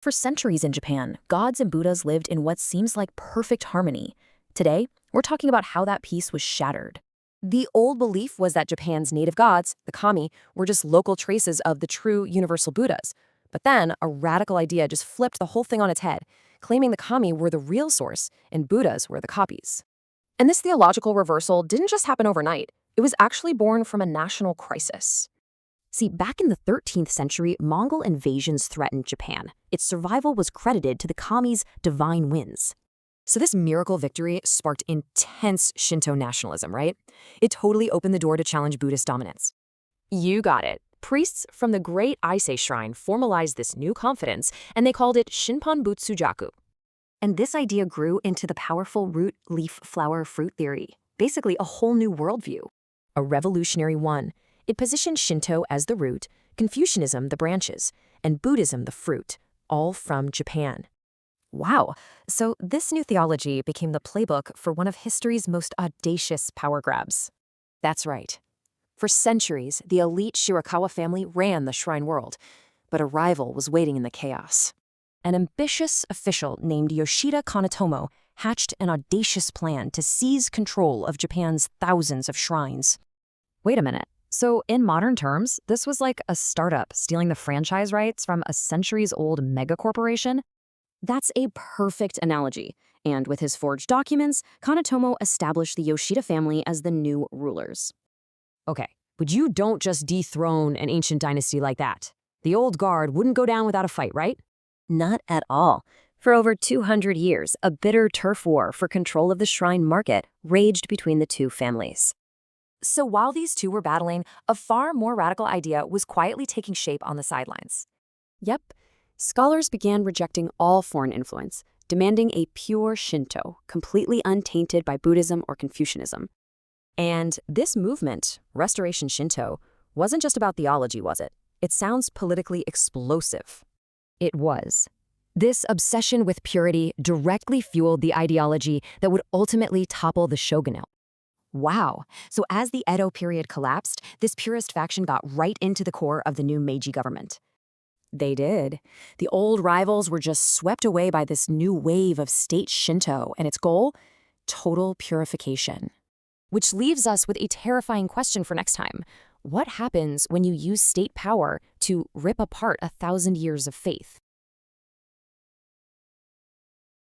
For centuries in Japan, gods and Buddhas lived in what seems like perfect harmony. Today, we're talking about how that peace was shattered. The old belief was that Japan's native gods, the kami, were just local traces of the true universal Buddhas. But then, a radical idea just flipped the whole thing on its head, claiming the kami were the real source and Buddhas were the copies. And this theological reversal didn't just happen overnight. It was actually born from a national crisis. See, back in the 13th century, Mongol invasions threatened Japan. Its survival was credited to the kami's divine winds. So this miracle victory sparked intense Shinto nationalism, right? It totally opened the door to challenge Buddhist dominance. You got it. Priests from the great Ise shrine formalized this new confidence, and they called it Shinpon Butsujaku. And this idea grew into the powerful root, leaf, flower, fruit theory, basically a whole new worldview. A revolutionary one. It positioned Shinto as the root, Confucianism the branches, and Buddhism the fruit, all from Japan. Wow, so this new theology became the playbook for one of history's most audacious power grabs. That's right. For centuries, the elite Shirakawa family ran the shrine world, but a rival was waiting in the chaos. An ambitious official named Yoshida Kanetomo hatched an audacious plan to seize control of Japan's thousands of shrines. Wait a minute. So in modern terms, this was like a startup stealing the franchise rights from a centuries-old megacorporation? That's a perfect analogy. And with his forged documents, Kanetomo established the Yoshida family as the new rulers. Okay, but you don't just dethrone an ancient dynasty like that. The old guard wouldn't go down without a fight, right? Not at all. For over 200 years, a bitter turf war for control of the shrine market raged between the two families. So while these two were battling, a far more radical idea was quietly taking shape on the sidelines. Yep, scholars began rejecting all foreign influence, demanding a pure Shinto, completely untainted by Buddhism or Confucianism. And this movement, Restoration Shinto, wasn't just about theology, was it? It sounds politically explosive. It was. This obsession with purity directly fueled the ideology that would ultimately topple the shogunate. Wow. So as the Edo period collapsed, this purist faction got right into the core of the new Meiji government. They did. The old rivals were just swept away by this new wave of state Shinto, and its goal? Total purification. Which leaves us with a terrifying question for next time. What happens when you use state power to rip apart 1,000 years of faith?